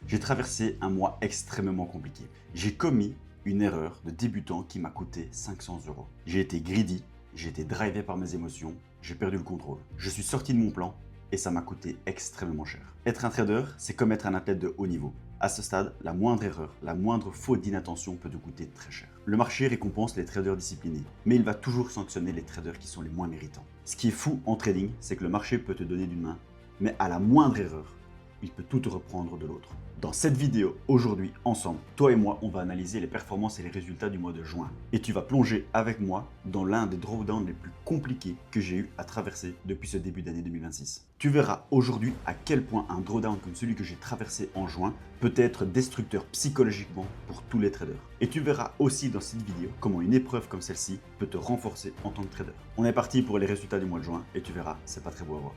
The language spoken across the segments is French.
J'ai traversé un mois extrêmement compliqué. J'ai commis une erreur de débutant qui m'a coûté 500 euros. J'ai été greedy, j'ai été drivé par mes émotions, j'ai perdu le contrôle. Je suis sorti de mon plan et ça m'a coûté extrêmement cher. Être un trader, c'est comme être un athlète de haut niveau. À ce stade, la moindre erreur, la moindre faute d'inattention peut te coûter très cher. Le marché récompense les traders disciplinés, mais il va toujours sanctionner les traders qui sont les moins méritants. Ce qui est fou en trading, c'est que le marché peut te donner d'une main, mais à la moindre erreur, il peut tout te reprendre de l'autre. Dans cette vidéo, aujourd'hui, ensemble, toi et moi, on va analyser les performances et les résultats du mois de juin. Et tu vas plonger avec moi dans l'un des drawdowns les plus compliqués que j'ai eu à traverser depuis ce début d'année 2026. Tu verras aujourd'hui à quel point un drawdown comme celui que j'ai traversé en juin peut être destructeur psychologiquement pour tous les traders. Et tu verras aussi dans cette vidéo comment une épreuve comme celle-ci peut te renforcer en tant que trader. On est parti pour les résultats du mois de juin et tu verras, c'est pas très beau à voir.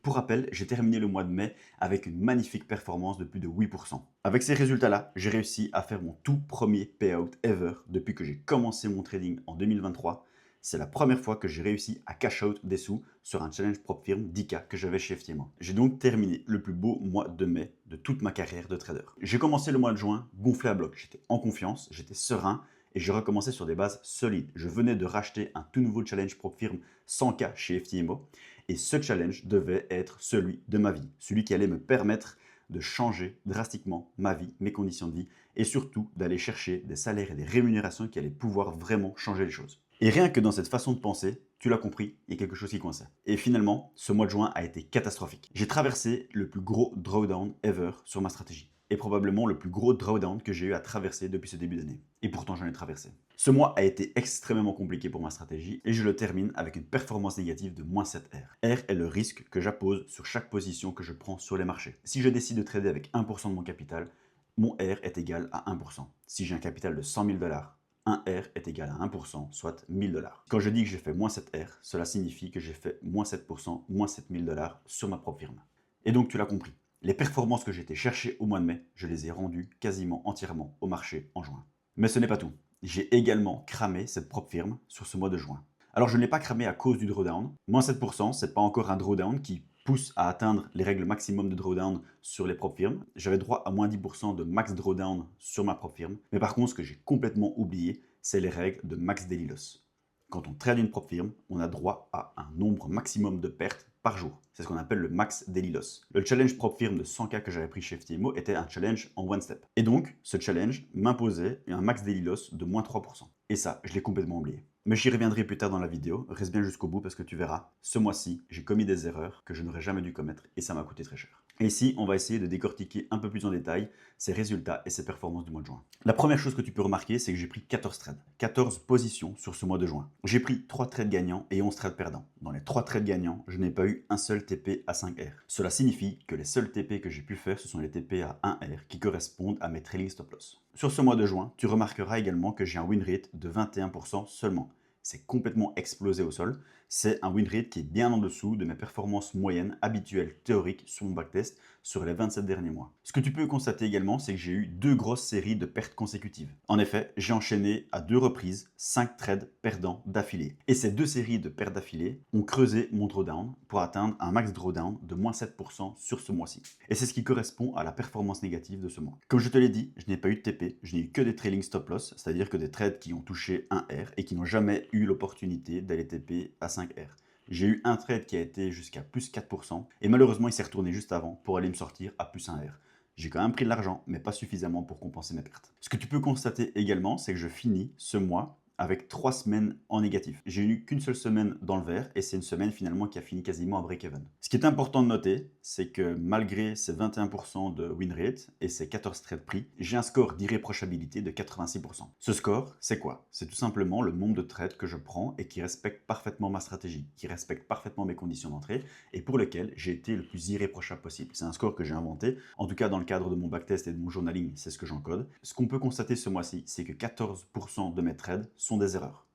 Pour rappel, j'ai terminé le mois de mai avec une magnifique performance de plus de 8%. Avec ces résultats-là, j'ai réussi à faire mon tout premier payout ever depuis que j'ai commencé mon trading en 2023. C'est la première fois que j'ai réussi à cash out des sous sur un challenge propre firme 10K que j'avais chez FTMO. J'ai donc terminé le plus beau mois de mai de toute ma carrière de trader. J'ai commencé le mois de juin gonflé à bloc. J'étais en confiance, j'étais serein et j'ai recommencé sur des bases solides. Je venais de racheter un tout nouveau challenge propre firme 100K chez FTMO. Et ce challenge devait être celui de ma vie, celui qui allait me permettre de changer drastiquement ma vie, mes conditions de vie et surtout d'aller chercher des salaires et des rémunérations qui allaient pouvoir vraiment changer les choses. Et rien que dans cette façon de penser, tu l'as compris, il y a quelque chose qui coinçait. Et finalement, ce mois de juin a été catastrophique. J'ai traversé le plus gros drawdown ever sur ma stratégie. Et probablement le plus gros drawdown que j'ai eu à traverser depuis ce début d'année. Et pourtant, j'en ai traversé. Ce mois a été extrêmement compliqué pour ma stratégie et je le termine avec une performance négative de moins 7 R. R est le risque que j'appose sur chaque position que je prends sur les marchés. Si je décide de trader avec 1% de mon capital, mon R est égal à 1%. Si j'ai un capital de 100 000 $, un R est égal à 1%, soit 1000 $. Quand je dis que j'ai fait moins 7 R, cela signifie que j'ai fait moins 7%, moins 7000 $ sur ma propre firme. Et donc tu l'as compris. Les performances que j'ai été chercher au mois de mai, je les ai rendues quasiment entièrement au marché en juin. Mais ce n'est pas tout. J'ai également cramé cette propre firme sur ce mois de juin. Alors je ne l'ai pas cramé à cause du drawdown. Moins 7%, ce n'est pas encore un drawdown qui pousse à atteindre les règles maximum de drawdown sur les propres firmes. J'avais droit à moins 10% de max drawdown sur ma propre firme. Mais par contre, ce que j'ai complètement oublié, c'est les règles de max daily loss. Quand on trade une propre firme, on a droit à un nombre maximum de pertes par jour. C'est ce qu'on appelle le max daily loss. Le challenge propre firme de 100K que j'avais pris chez FTMO était un challenge en one step. Et donc, ce challenge m'imposait un max daily loss de moins 3%. Et ça, je l'ai complètement oublié. Mais j'y reviendrai plus tard dans la vidéo. Reste bien jusqu'au bout parce que tu verras, ce mois-ci, j'ai commis des erreurs que je n'aurais jamais dû commettre et ça m'a coûté très cher. Et ici, on va essayer de décortiquer un peu plus en détail ces résultats et ces performances du mois de juin. La première chose que tu peux remarquer, c'est que j'ai pris 14 trades, 14 positions sur ce mois de juin. J'ai pris 3 trades gagnants et 11 trades perdants. Dans les 3 trades gagnants, je n'ai pas eu un seul TP à 5R. Cela signifie que les seuls TP que j'ai pu faire, ce sont les TP à 1R qui correspondent à mes trailing stop loss. Sur ce mois de juin, tu remarqueras également que j'ai un win rate de 21% seulement. C'est complètement explosé au sol. C'est un win rate qui est bien en dessous de mes performances moyennes habituelles théoriques sur mon backtest sur les 27 derniers mois. Ce que tu peux constater également, c'est que j'ai eu 2 grosses séries de pertes consécutives. En effet, j'ai enchaîné à 2 reprises 5 trades perdants d'affilée. Et ces 2 séries de pertes d'affilée ont creusé mon drawdown pour atteindre un max drawdown de moins 7% sur ce mois-ci. Et c'est ce qui correspond à la performance négative de ce mois. Comme je te l'ai dit, je n'ai pas eu de TP, je n'ai eu que des trailing stop loss, c'est-à-dire que des trades qui ont touché un R et qui n'ont jamais eu l'opportunité d'aller TP à 5R. J'ai eu un trade qui a été jusqu'à plus 4% et malheureusement il s'est retourné juste avant pour aller me sortir à plus 1R. J'ai quand même pris de l'argent mais pas suffisamment pour compenser mes pertes. Ce que tu peux constater également, c'est que je finis ce mois avec 3 semaines en négatif. J'ai eu qu'une seule semaine dans le vert et c'est une semaine finalement qui a fini quasiment à break-even. Ce qui est important de noter, c'est que malgré ces 21% de win rate et ces 14 trades pris, j'ai un score d'irréprochabilité de 86%. Ce score, c'est quoi? C'est tout simplement le nombre de trades que je prends et qui respectent parfaitement ma stratégie, qui respectent parfaitement mes conditions d'entrée et pour lesquels j'ai été le plus irréprochable possible. C'est un score que j'ai inventé, en tout cas dans le cadre de mon backtest et de mon journaling, c'est ce que j'encode. Ce qu'on peut constater ce mois-ci, c'est que 14% de mes trades sont des erreurs.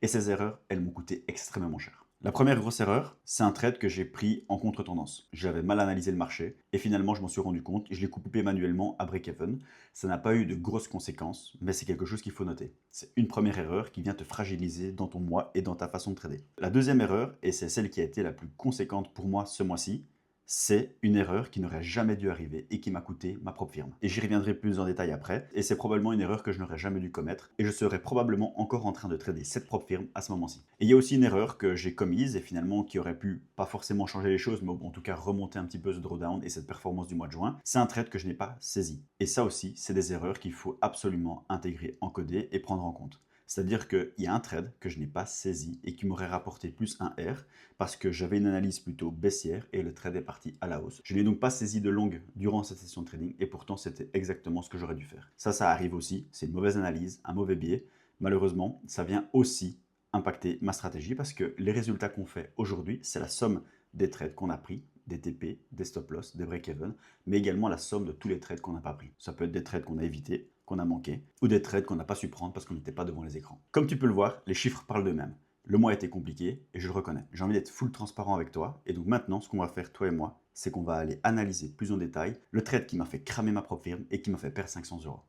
Et ces erreurs, elles m'ont coûté extrêmement cher. La première grosse erreur, c'est un trade que j'ai pris en contre-tendance. J'avais mal analysé le marché et finalement je m'en suis rendu compte et je l'ai coupé manuellement à break-even. Ça n'a pas eu de grosses conséquences, mais c'est quelque chose qu'il faut noter. C'est une première erreur qui vient te fragiliser dans ton mois et dans ta façon de trader. La deuxième erreur, et c'est celle qui a été la plus conséquente pour moi ce mois-ci, c'est une erreur qui n'aurait jamais dû arriver et qui m'a coûté ma propre firme. Et j'y reviendrai plus en détail après, et c'est probablement une erreur que je n'aurais jamais dû commettre, et je serais probablement encore en train de trader cette propre firme à ce moment-ci. Et il y a aussi une erreur que j'ai commise, et finalement qui aurait pu pas forcément changer les choses, mais en tout cas remonter un petit peu ce drawdown et cette performance du mois de juin, c'est un trade que je n'ai pas saisi. Et ça aussi, c'est des erreurs qu'il faut absolument intégrer, encoder et prendre en compte. C'est-à-dire qu'il y a un trade que je n'ai pas saisi et qui m'aurait rapporté plus un R parce que j'avais une analyse plutôt baissière et le trade est parti à la hausse. Je n'ai donc pas saisi de long durant cette session de trading et pourtant c'était exactement ce que j'aurais dû faire. Ça arrive aussi, c'est une mauvaise analyse, un mauvais biais. Malheureusement, ça vient aussi impacter ma stratégie parce que les résultats qu'on fait aujourd'hui, c'est la somme des trades qu'on a pris, des TP, des stop loss, des break-even, mais également la somme de tous les trades qu'on n'a pas pris. Ça peut être des trades qu'on a évités, qu'on a manqué, ou des trades qu'on n'a pas su prendre parce qu'on n'était pas devant les écrans. Comme tu peux le voir, les chiffres parlent d'eux-mêmes. Le mois a été compliqué et je le reconnais. J'ai envie d'être full transparent avec toi. Et donc maintenant, ce qu'on va faire, toi et moi, c'est qu'on va aller analyser plus en détail le trade qui m'a fait cramer ma propre firme et qui m'a fait perdre 500 euros.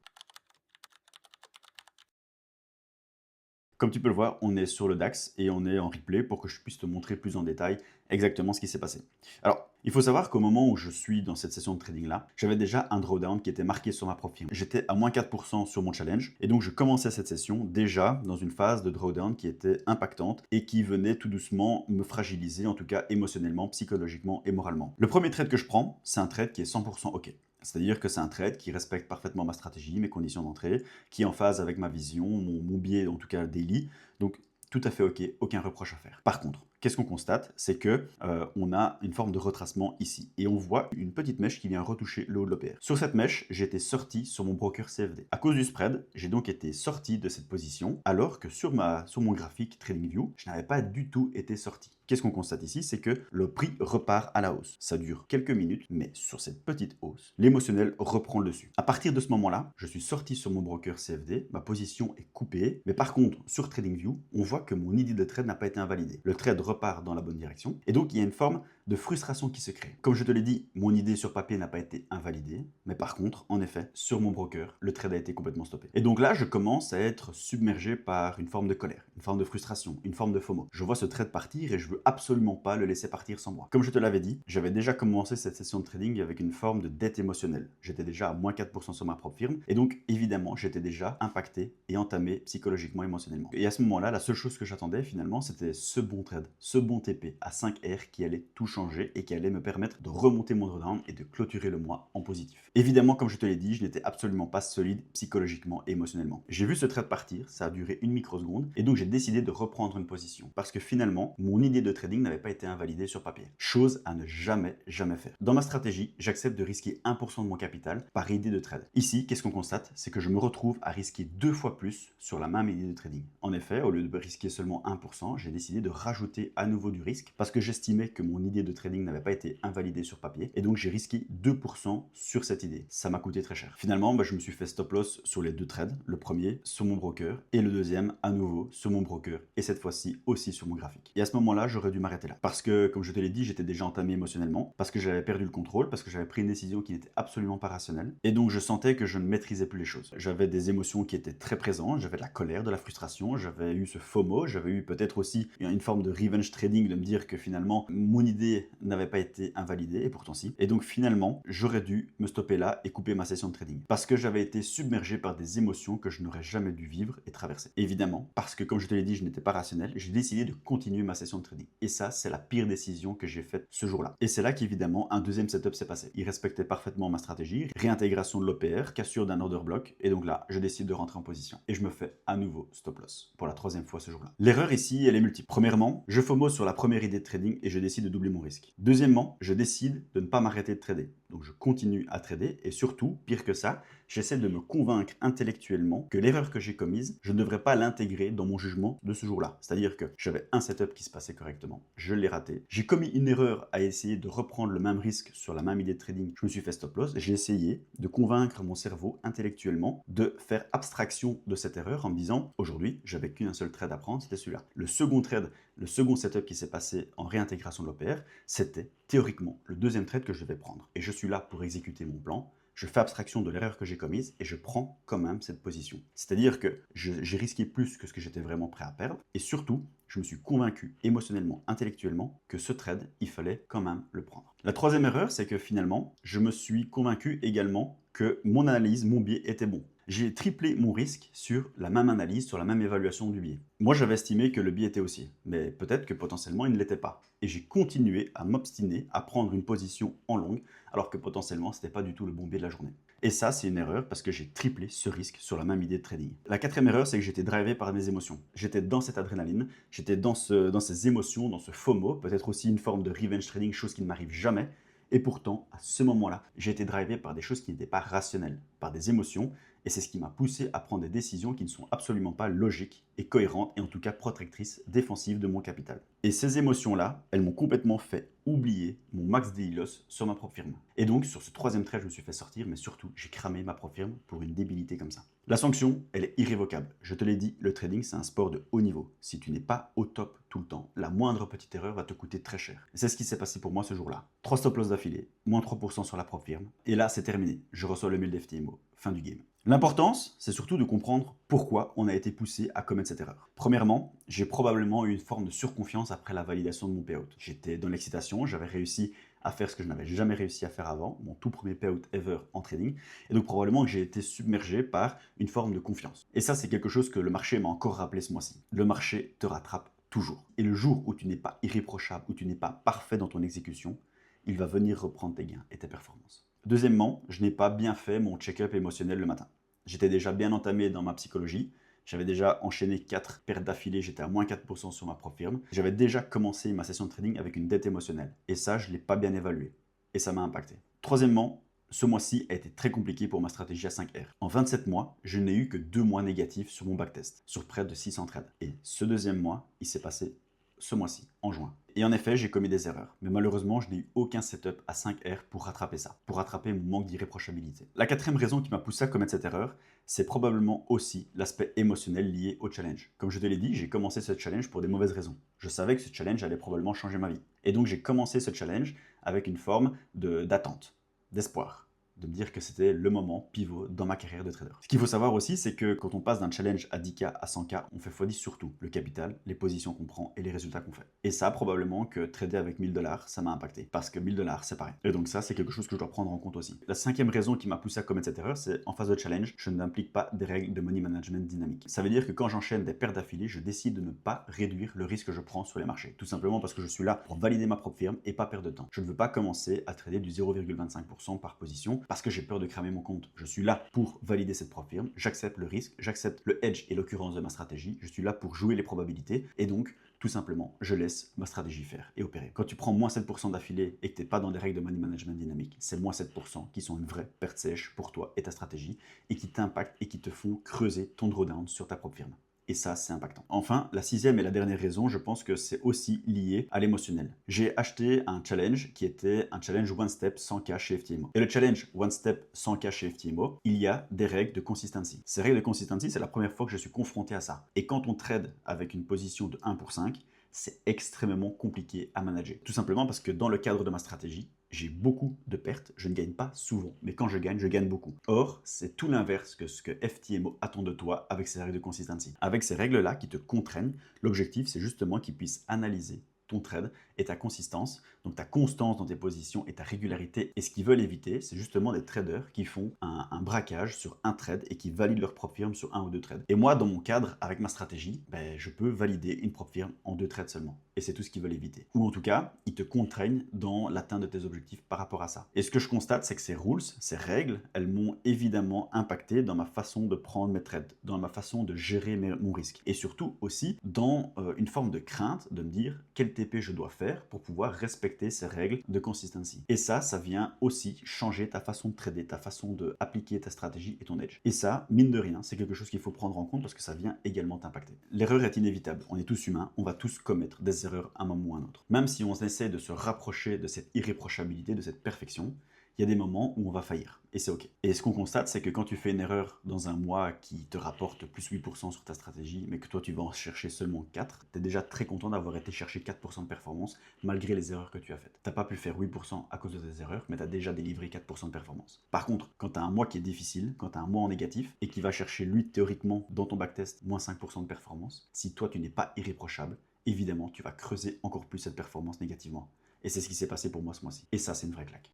Comme tu peux le voir, on est sur le DAX et on est en replay pour que je puisse te montrer plus en détail exactement ce qui s'est passé. Alors, il faut savoir qu'au moment où je suis dans cette session de trading-là, j'avais déjà un drawdown qui était marqué sur ma propre firme. J'étais à moins 4% sur mon challenge et donc je commençais cette session déjà dans une phase de drawdown qui était impactante et qui venait tout doucement me fragiliser, en tout cas émotionnellement, psychologiquement et moralement. Le premier trade que je prends, c'est un trade qui est 100% OK. C'est-à-dire que c'est un trade qui respecte parfaitement ma stratégie, mes conditions d'entrée, qui est en phase avec ma vision, mon biais, en tout cas daily. Donc, tout à fait OK, aucun reproche à faire. Par contre, qu'est-ce qu'on constate? C'est que on a une forme de retracement ici. Et on voit une petite mèche qui vient retoucher le haut de l'OPR. Sur cette mèche, j'étais sorti sur mon broker CFD. À cause du spread, j'ai donc été sorti de cette position, alors que sur mon graphique TradingView, je n'avais pas du tout été sorti. Qu'est-ce qu'on constate ici? C'est que le prix repart à la hausse. Ça dure quelques minutes, mais sur cette petite hausse, l'émotionnel reprend le dessus. À partir de ce moment-là, je suis sorti sur mon broker CFD, ma position est coupée, mais par contre, sur TradingView, on voit que mon idée de trade n'a pas été invalidée. Le trade repart dans la bonne direction, et donc il y a une forme de frustration qui se crée. Comme je te l'ai dit, mon idée sur papier n'a pas été invalidée, mais par contre, en effet, sur mon broker, le trade a été complètement stoppé. Et donc là, je commence à être submergé par une forme de colère, une forme de frustration, une forme de FOMO. Je vois ce trade partir et je veux absolument pas le laisser partir sans moi. Comme je te l'avais dit, j'avais déjà commencé cette session de trading avec une forme de dette émotionnelle. J'étais déjà à moins 4% sur ma propre firme, et donc évidemment, j'étais déjà impacté et entamé psychologiquement, émotionnellement. Et à ce moment-là, la seule chose que j'attendais finalement, c'était ce bon trade, ce bon TP à 5R qui allait tout changer et qui allait me permettre de remonter mon drawdown et de clôturer le mois en positif. Évidemment, comme je te l'ai dit, je n'étais absolument pas solide psychologiquement et émotionnellement. J'ai vu ce trade partir, ça a duré une microseconde et donc j'ai décidé de reprendre une position parce que finalement, mon idée de trading n'avait pas été invalidée sur papier. Chose à ne jamais faire. Dans ma stratégie, j'accepte de risquer 1% de mon capital par idée de trade. Ici, qu'est-ce qu'on constate? C'est que je me retrouve à risquer 2 fois plus sur la même idée de trading. En effet, au lieu de risquer seulement 1%, j'ai décidé de rajouter à nouveau du risque parce que j'estimais que mon idée de trading n'avait pas été invalidée sur papier et donc j'ai risqué 2% sur cette idée. Ça m'a coûté très cher. Finalement, je me suis fait stop loss sur les deux trades, le premier sur mon broker et le deuxième à nouveau sur mon broker et cette fois-ci aussi sur mon graphique. Et à ce moment-là, j'aurais dû m'arrêter là parce que, comme je te l'ai dit, j'étais déjà entamé émotionnellement, parce que j'avais perdu le contrôle, parce que j'avais pris une décision qui n'était absolument pas rationnelle et donc je sentais que je ne maîtrisais plus les choses. J'avais des émotions qui étaient très présentes, j'avais de la colère, de la frustration, j'avais eu ce FOMO, j'avais eu peut-être aussi une forme de revenge trading, de me dire que finalement mon idée n'avait pas été invalidée et pourtant si. Et donc finalement, j'aurais dû me stopper là et couper ma session de trading parce que j'avais été submergé par des émotions que je n'aurais jamais dû vivre et traverser. Évidemment, parce que comme je te l'ai dit, je n'étais pas rationnel, j'ai décidé de continuer ma session de trading. Et ça, c'est la pire décision que j'ai faite ce jour-là. Et c'est là qu'évidemment, un deuxième setup s'est passé. Il respectait parfaitement ma stratégie, réintégration de l'OPR, cassure d'un order block, et donc là, je décide de rentrer en position. Et je me fais à nouveau stop loss pour la troisième fois ce jour-là. L'erreur ici, elle est multiple. Premièrement, je FOMO sur la première idée de trading et je décide de doubler mon risque. Deuxièmement, je décide de ne pas m'arrêter de trader. Donc je continue à trader et surtout, pire que ça, j'essaie de me convaincre intellectuellement que l'erreur que j'ai commise, je ne devrais pas l'intégrer dans mon jugement de ce jour-là. C'est-à-dire que j'avais un setup qui se passait correctement, je l'ai raté. J'ai commis une erreur à essayer de reprendre le même risque sur la même idée de trading, je me suis fait stop loss. J'ai essayé de convaincre mon cerveau intellectuellement de faire abstraction de cette erreur en me disant, aujourd'hui, j'avais qu'un seul trade à prendre, c'était celui-là. Le second trade, le second setup qui s'est passé en réintégration de l'OPR, c'était théoriquement le deuxième trade que je devais prendre. Et je suis là pour exécuter mon plan. je fais abstraction de l'erreur que j'ai commise et je prends quand même cette position. C'est-à-dire que j'ai risqué plus que ce que j'étais vraiment prêt à perdre et surtout, je me suis convaincu émotionnellement, intellectuellement que ce trade, il fallait quand même le prendre. La troisième erreur, c'est que finalement, je me suis convaincu également que mon analyse, mon biais était bon. J'ai triplé mon risque sur la même analyse, sur la même évaluation du biais. Moi, j'avais estimé que le biais était haussier, mais peut-être que potentiellement il ne l'était pas. Et j'ai continué à m'obstiner à prendre une position en longue, alors que potentiellement ce n'était pas du tout le bon biais de la journée. Et ça, c'est une erreur parce que j'ai triplé ce risque sur la même idée de trading. La quatrième erreur, c'est que j'étais drivé par mes émotions. J'étais dans cette adrénaline, j'étais dans ces émotions, dans ce FOMO, peut-être aussi une forme de revenge trading, chose qui ne m'arrive jamais. Et pourtant, à ce moment-là, j'ai été drivé par des choses qui n'étaient pas rationnelles, par des émotions, et c'est ce qui m'a poussé à prendre des décisions qui ne sont absolument pas logiques et cohérentes, et en tout cas protectrices, défensives de mon capital. Et ces émotions-là, elles m'ont complètement fait oublier mon max daily loss sur ma propre firme. Et donc, sur ce troisième trade, je me suis fait sortir, mais surtout, j'ai cramé ma propre firme pour une débilité comme ça. La sanction, elle est irrévocable. Je te l'ai dit, le trading, c'est un sport de haut niveau. Si tu n'es pas au top tout le temps, la moindre petite erreur va te coûter très cher. Et c'est ce qui s'est passé pour moi ce jour-là. 3 stop loss d'affilée, moins 3% sur la propre firme. Et là, c'est terminé. Je reçois le mail d'FTMO. Fin du game. L'importance, c'est surtout de comprendre pourquoi on a été poussé à commettre cette erreur. Premièrement, j'ai probablement eu une forme de surconfiance après la validation de mon payout. J'étais dans l'excitation, j'avais réussi à faire ce que je n'avais jamais réussi à faire avant, mon tout premier payout ever en trading, et donc probablement que j'ai été submergé par une forme de confiance. Et ça, c'est quelque chose que le marché m'a encore rappelé ce mois-ci. Le marché te rattrape toujours. Et le jour où tu n'es pas irréprochable, où tu n'es pas parfait dans ton exécution, il va venir reprendre tes gains et tes performances. Deuxièmement, je n'ai pas bien fait mon check-up émotionnel le matin. J'étais déjà bien entamé dans ma psychologie. J'avais déjà enchaîné 4 pertes d'affilée, j'étais à moins 4% sur ma propre firme. J'avais déjà commencé ma session de trading avec une dette émotionnelle. Et ça, je ne l'ai pas bien évalué. Et ça m'a impacté. Troisièmement, ce mois-ci a été très compliqué pour ma stratégie à 5R. En 27 mois, je n'ai eu que 2 mois négatifs sur mon backtest, sur près de 600 trades. Et ce deuxième mois, il s'est passé ce mois-ci, en juin. Et en effet, j'ai commis des erreurs. Mais malheureusement, je n'ai eu aucun setup à 5R pour rattraper ça, pour rattraper mon manque d'irréprochabilité. La quatrième raison qui m'a poussé à commettre cette erreur, c'est probablement aussi l'aspect émotionnel lié au challenge. Comme je te l'ai dit, j'ai commencé ce challenge pour des mauvaises raisons. Je savais que ce challenge allait probablement changer ma vie. Et donc j'ai commencé ce challenge avec une forme d'attente, d'espoir, de me dire que c'était le moment pivot dans ma carrière de trader. Ce qu'il faut savoir aussi, c'est que quand on passe d'un challenge à 10K à 100K, on fait x10 sur tout. Le capital, les positions qu'on prend et les résultats qu'on fait. Et ça, probablement que trader avec 1000$, ça m'a impacté. Parce que 1000$, c'est pareil. Et donc ça, c'est quelque chose que je dois prendre en compte aussi. La cinquième raison qui m'a poussé à commettre cette erreur, c'est en phase de challenge, je n'implique pas des règles de money management dynamique. Ça veut dire que quand j'enchaîne des pertes d'affilée, je décide de ne pas réduire le risque que je prends sur les marchés. Tout simplement parce que je suis là pour valider ma propre firme et pas perdre de temps. Je ne veux pas commencer à trader du 0,25% par position parce que j'ai peur de cramer mon compte. Je suis là pour valider cette propre firme, j'accepte le risque, j'accepte le hedge et l'occurrence de ma stratégie, je suis là pour jouer les probabilités et donc tout simplement, je laisse ma stratégie faire et opérer. Quand tu prends moins 7% d'affilée et que tu n'es pas dans des règles de money management dynamique, c'est moins 7% qui sont une vraie perte sèche pour toi et ta stratégie et qui t'impactent et qui te font creuser ton drawdown sur ta propre firme. Et ça, c'est impactant. Enfin, la sixième et la dernière raison, je pense que c'est aussi lié à l'émotionnel. J'ai acheté un challenge qui était un challenge One Step 100K chez FTMO. Et le challenge One Step 100K chez FTMO, il y a des règles de consistency. Ces règles de consistency, c'est la première fois que je suis confronté à ça. Et quand on trade avec une position de 1 pour 5, c'est extrêmement compliqué à manager. Tout simplement parce que dans le cadre de ma stratégie, j'ai beaucoup de pertes, je ne gagne pas souvent, mais quand je gagne beaucoup. Or, c'est tout l'inverse que ce que FTMO attend de toi avec ces règles de consistency. Avec ces règles-là qui te contraignent, l'objectif c'est justement qu'ils puissent analyser ton trade et ta consistance, donc ta constance dans tes positions et ta régularité. Et ce qu'ils veulent éviter, c'est justement des traders qui font un braquage sur un trade et qui valident leur propre firme sur un ou deux trades. Et moi, dans mon cadre, avec ma stratégie, je peux valider une propre firme en 2 trades seulement. Et c'est tout ce qu'ils veulent éviter. Ou en tout cas, ils te contraignent dans l'atteinte de tes objectifs par rapport à ça. Et ce que je constate, c'est que ces rules, ces règles, elles m'ont évidemment impacté dans ma façon de prendre mes trades, dans ma façon de gérer mon risque. Et surtout aussi dans une forme de crainte de me dire quel TP je dois faire pour pouvoir respecter ces règles de consistency. Et ça vient aussi changer ta façon de trader, ta façon d'appliquer ta stratégie et ton edge. Et ça, mine de rien, c'est quelque chose qu'il faut prendre en compte parce que ça vient également t'impacter. L'erreur est inévitable. On est tous humains, on va tous commettre des erreurs à un moment ou à un autre. Même si on essaie de se rapprocher de cette irréprochabilité, de cette perfection, il y a des moments où on va faillir. Et c'est OK. Et ce qu'on constate, c'est que quand tu fais une erreur dans un mois qui te rapporte plus 8% sur ta stratégie, mais que toi tu vas en chercher seulement 4, tu es déjà très content d'avoir été chercher 4% de performance malgré les erreurs que tu as faites. Tu n'as pas pu faire 8% à cause de tes erreurs, mais tu as déjà délivré 4% de performance. Par contre, quand tu as un mois qui est difficile, quand tu as un mois en négatif et qui va chercher lui théoriquement dans ton backtest moins 5% de performance, si toi tu n'es pas irréprochable, évidemment tu vas creuser encore plus cette performance négativement. Et c'est ce qui s'est passé pour moi ce mois-ci. Et ça, c'est une vraie claque.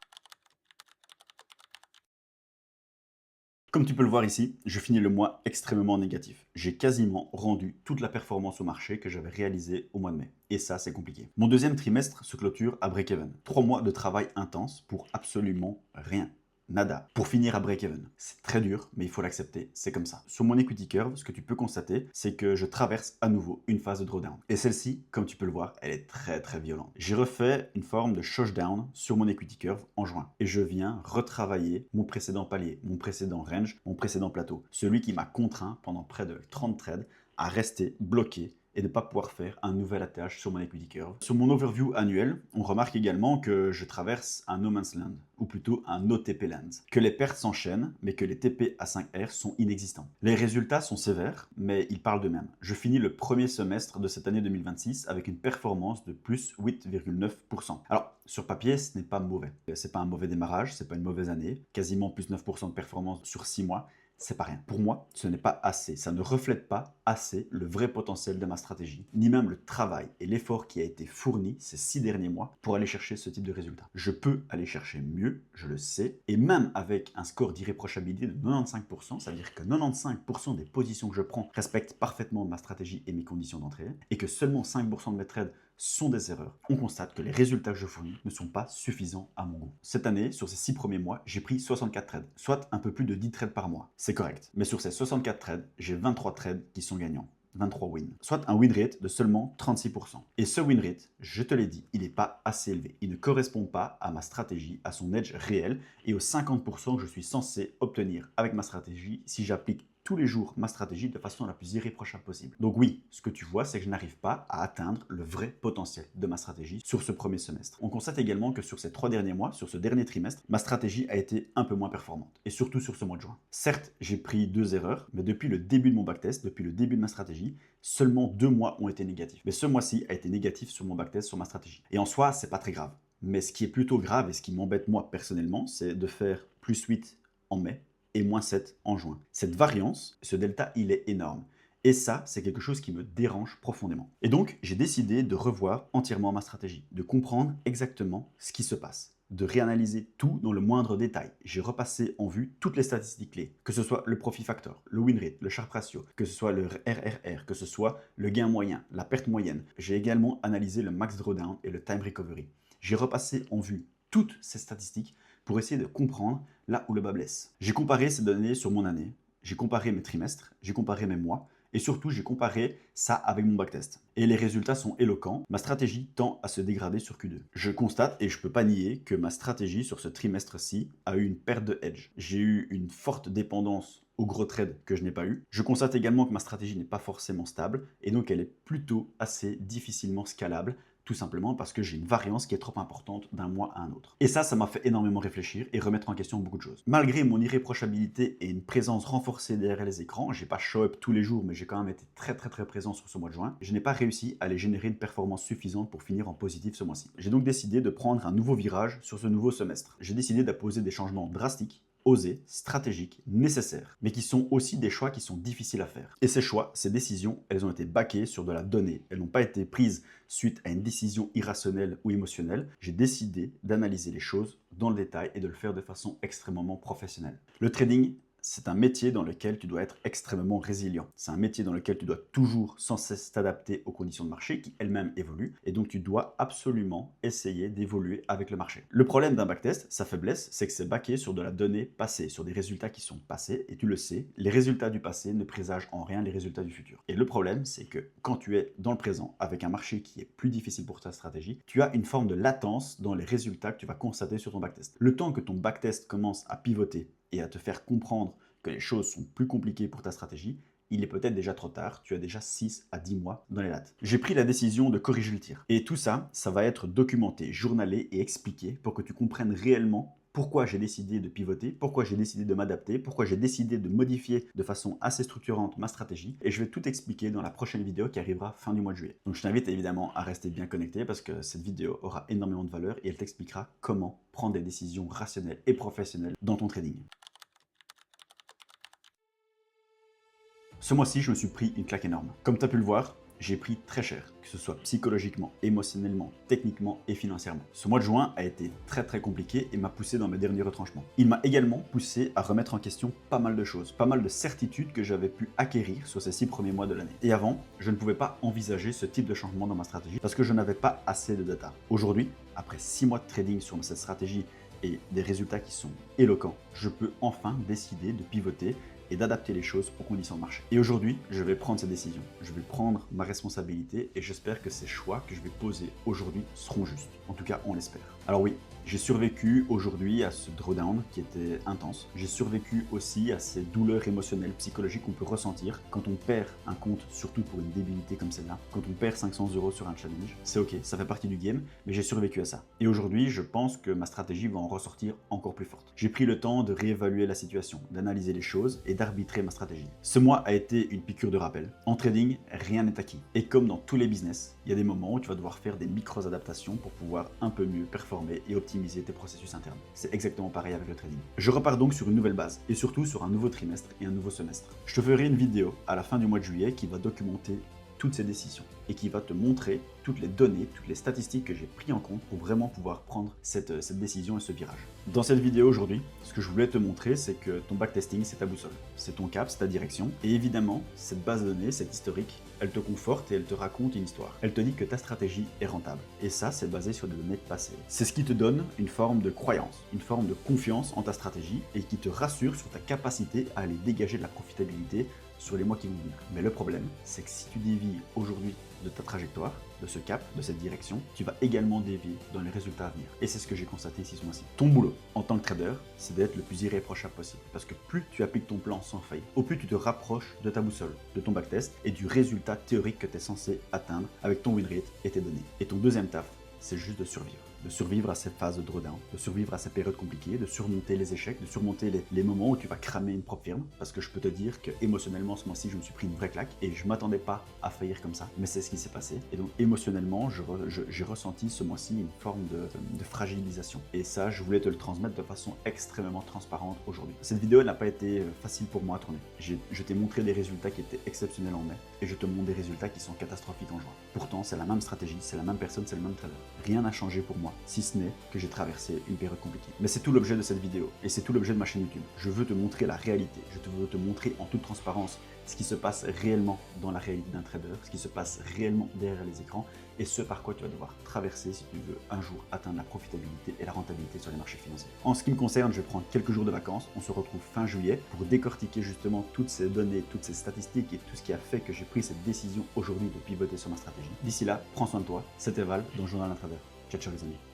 Comme tu peux le voir ici, je finis le mois extrêmement négatif. J'ai quasiment rendu toute la performance au marché que j'avais réalisée au mois de mai. Et ça, c'est compliqué. Mon deuxième trimestre se clôture à break-even. 3 mois de travail intense pour absolument rien. Nada. Pour finir à break-even. C'est très dur, mais il faut l'accepter, c'est comme ça. Sur mon equity curve, ce que tu peux constater, c'est que je traverse à nouveau une phase de drawdown. Et celle-ci, comme tu peux le voir, elle est très violente. J'ai refait une forme de showdown sur mon equity curve en juin. Et je viens retravailler mon précédent palier, mon précédent range, mon précédent plateau. Celui qui m'a contraint pendant près de 30 trades à rester bloqué et de ne pas pouvoir faire un nouvel atterrage sur mon equity curve. Sur mon overview annuel, on remarque également que je traverse un no man's land, ou plutôt un no TP land, que les pertes s'enchaînent, mais que les TP à 5R sont inexistants. Les résultats sont sévères, mais ils parlent d'eux-mêmes. Je finis le premier semestre de cette année 2026 avec une performance de plus 8,9%. Alors, sur papier, ce n'est pas mauvais. C'est pas un mauvais démarrage, c'est pas une mauvaise année, quasiment plus 9% de performance sur 6 mois. C'est pas rien. Pour moi, ce n'est pas assez. Ça ne reflète pas assez le vrai potentiel de ma stratégie, ni même le travail et l'effort qui a été fourni ces 6 derniers mois pour aller chercher ce type de résultat. Je peux aller chercher mieux, je le sais, et même avec un score d'irréprochabilité de 95%, c'est-à-dire que 95% des positions que je prends respectent parfaitement ma stratégie et mes conditions d'entrée, et que seulement 5% de mes trades sont des erreurs, on constate que les résultats que je fournis ne sont pas suffisants à mon goût. Cette année, sur ces 6 premiers mois, j'ai pris 64 trades, soit un peu plus de 10 trades par mois. C'est correct. Mais sur ces 64 trades, j'ai 23 trades qui sont gagnants. 23 wins, soit un win rate de seulement 36%. Et ce win rate, je te l'ai dit, il n'est pas assez élevé. Il ne correspond pas à ma stratégie, à son edge réel et aux 50% que je suis censé obtenir avec ma stratégie si j'applique tous les jours ma stratégie de façon la plus irréprochable possible. Donc oui, ce que tu vois, c'est que je n'arrive pas à atteindre le vrai potentiel de ma stratégie sur ce premier semestre. On constate également que sur ces 3 derniers mois, sur ce dernier trimestre, ma stratégie a été un peu moins performante, et surtout sur ce mois de juin. Certes, j'ai pris 2 erreurs, mais depuis le début de mon backtest, depuis le début de ma stratégie, seulement 2 mois ont été négatifs. Mais ce mois-ci a été négatif sur mon backtest, sur ma stratégie. Et en soi, c'est pas très grave. Mais ce qui est plutôt grave et ce qui m'embête moi personnellement, c'est de faire plus 8 en mai, et moins 7 en juin. Cette variance, ce delta, il est énorme. Et ça, c'est quelque chose qui me dérange profondément. Et donc, j'ai décidé de revoir entièrement ma stratégie, de comprendre exactement ce qui se passe, de réanalyser tout dans le moindre détail. J'ai repassé en vue toutes les statistiques clés, que ce soit le profit factor, le win rate, le Sharpe ratio, que ce soit le RRR, que ce soit le gain moyen, la perte moyenne. J'ai également analysé le max drawdown et le time recovery. J'ai repassé en vue toutes ces statistiques pour essayer de comprendre là où le bas blesse. J'ai comparé ces données sur mon année, j'ai comparé mes trimestres, j'ai comparé mes mois, et surtout j'ai comparé ça avec mon backtest. Et les résultats sont éloquents, ma stratégie tend à se dégrader sur Q2. Je constate, et je ne peux pas nier, que ma stratégie sur ce trimestre-ci a eu une perte de edge. J'ai eu une forte dépendance au gros trade que je n'ai pas eu. Je constate également que ma stratégie n'est pas forcément stable, et donc elle est plutôt assez difficilement scalable, tout simplement parce que j'ai une variance qui est trop importante d'un mois à un autre. Et ça m'a fait énormément réfléchir et remettre en question beaucoup de choses. Malgré mon irréprochabilité et une présence renforcée derrière les écrans, j'ai pas show up tous les jours, mais j'ai quand même été très présent sur ce mois de juin, je n'ai pas réussi à aller générer une performance suffisante pour finir en positif ce mois-ci. J'ai donc décidé de prendre un nouveau virage sur ce nouveau semestre. J'ai décidé d'apposer des changements drastiques, osés, stratégiques, nécessaires, mais qui sont aussi des choix qui sont difficiles à faire. Et ces choix, ces décisions, elles ont été backées sur de la donnée. Elles n'ont pas été prises suite à une décision irrationnelle ou émotionnelle. J'ai décidé d'analyser les choses dans le détail et de le faire de façon extrêmement professionnelle. Le trading, c'est un métier dans lequel tu dois être extrêmement résilient. C'est un métier dans lequel tu dois toujours sans cesse t'adapter aux conditions de marché qui elles-mêmes évoluent et donc tu dois absolument essayer d'évoluer avec le marché. Le problème d'un backtest, sa faiblesse, c'est que c'est backé sur de la donnée passée, sur des résultats qui sont passés et tu le sais, les résultats du passé ne présagent en rien les résultats du futur. Et le problème, c'est que quand tu es dans le présent avec un marché qui est plus difficile pour ta stratégie, tu as une forme de latence dans les résultats que tu vas constater sur ton backtest. Le temps que ton backtest commence à pivoter et à te faire comprendre que les choses sont plus compliquées pour ta stratégie, il est peut-être déjà trop tard, tu as déjà 6 à 10 mois dans les lattes. J'ai pris la décision de corriger le tir. Et tout ça, ça va être documenté, journalé et expliqué pour que tu comprennes réellement pourquoi j'ai décidé de pivoter, pourquoi j'ai décidé de m'adapter, pourquoi j'ai décidé de modifier de façon assez structurante ma stratégie. Et je vais tout expliquer dans la prochaine vidéo qui arrivera fin du mois de juillet. Donc je t'invite évidemment à rester bien connecté parce que cette vidéo aura énormément de valeur et elle t'expliquera comment prendre des décisions rationnelles et professionnelles dans ton trading. Ce mois-ci, je me suis pris une claque énorme. Comme tu as pu le voir, j'ai pris très cher, que ce soit psychologiquement, émotionnellement, techniquement et financièrement. Ce mois de juin a été très compliqué et m'a poussé dans mes derniers retranchements. Il m'a également poussé à remettre en question pas mal de choses, pas mal de certitudes que j'avais pu acquérir sur ces 6 premiers mois de l'année. Et avant, je ne pouvais pas envisager ce type de changement dans ma stratégie parce que je n'avais pas assez de data. Aujourd'hui, après 6 mois de trading sur cette stratégie et des résultats qui sont éloquents, je peux enfin décider de pivoter et d'adapter les choses aux conditions de marché. Et aujourd'hui, je vais prendre cette décision. Je vais prendre ma responsabilité et j'espère que ces choix que je vais poser aujourd'hui seront justes. En tout cas, on l'espère. Alors oui, j'ai survécu aujourd'hui à ce drawdown qui était intense. J'ai survécu aussi à ces douleurs émotionnelles, psychologiques qu'on peut ressentir quand on perd un compte, surtout pour une débilité comme celle-là. Quand on perd 500 € sur un challenge, c'est ok, ça fait partie du game, mais j'ai survécu à ça. Et aujourd'hui, je pense que ma stratégie va en ressortir encore plus forte. J'ai pris le temps de réévaluer la situation, d'analyser les choses et d'arbitrer ma stratégie. Ce mois a été une piqûre de rappel. En trading, rien n'est acquis. Et comme dans tous les business, il y a des moments où tu vas devoir faire des micro-adaptations pour pouvoir un peu mieux performer et optimiser tes processus internes. C'est exactement pareil avec le trading. Je repars donc sur une nouvelle base et surtout sur un nouveau trimestre et un nouveau semestre. Je te ferai une vidéo à la fin du mois de juillet qui va documenter toutes ces décisions et qui va te montrer toutes les données, toutes les statistiques que j'ai pris en compte pour vraiment pouvoir prendre cette décision et ce virage. Dans cette vidéo aujourd'hui, ce que je voulais te montrer, c'est que ton backtesting, c'est ta boussole, c'est ton cap, c'est ta direction. Et évidemment, cette base de données, cette historique, elle te conforte et elle te raconte une histoire. Elle te dit que ta stratégie est rentable. Et ça, c'est basé sur des données passées. C'est ce qui te donne une forme de croyance, une forme de confiance en ta stratégie et qui te rassure sur ta capacité à aller dégager de la profitabilité sur les mois qui vont venir. Mais le problème, c'est que si tu dévies aujourd'hui de ta trajectoire, de ce cap, de cette direction, tu vas également dévier dans les résultats à venir. Et c'est ce que j'ai constaté ici ce mois-ci. Ton boulot en tant que trader, c'est d'être le plus irréprochable possible. Parce que plus tu appliques ton plan sans faille, au plus tu te rapproches de ta boussole, de ton backtest et du résultat théorique que tu es censé atteindre avec ton win rate et tes données. Et ton deuxième taf, c'est juste de survivre. De survivre à cette phase de drawdown, de survivre à ces périodes compliquées, de surmonter les échecs, de surmonter les moments où tu vas cramer une propre firme. Parce que je peux te dire que émotionnellement, ce mois-ci, je me suis pris une vraie claque et je ne m'attendais pas à faillir comme ça. Mais c'est ce qui s'est passé. Et donc émotionnellement, j'ai ressenti ce mois-ci une forme de fragilisation. Et ça, je voulais te le transmettre de façon extrêmement transparente aujourd'hui. Cette vidéo n'a pas été facile pour moi à tourner. Je t'ai montré des résultats qui étaient exceptionnels en mai et je te montre des résultats qui sont catastrophiques en juin. Pourtant, c'est la même stratégie, c'est la même personne, c'est le même trader. Rien n'a changé pour moi, si ce n'est que j'ai traversé une période compliquée. Mais c'est tout l'objet de cette vidéo et c'est tout l'objet de ma chaîne YouTube. Je veux te montrer la réalité, je veux te montrer en toute transparence ce qui se passe réellement dans la réalité d'un trader, ce qui se passe réellement derrière les écrans et ce par quoi tu vas devoir traverser si tu veux un jour atteindre la profitabilité et la rentabilité sur les marchés financiers. En ce qui me concerne, je vais prendre quelques jours de vacances. On se retrouve fin juillet pour décortiquer justement toutes ces données, toutes ces statistiques et tout ce qui a fait que j'ai pris cette décision aujourd'hui de pivoter sur ma stratégie. D'ici là, prends soin de toi. C'était Val dans le Journal d'un Trader. Ciao, ciao les amis.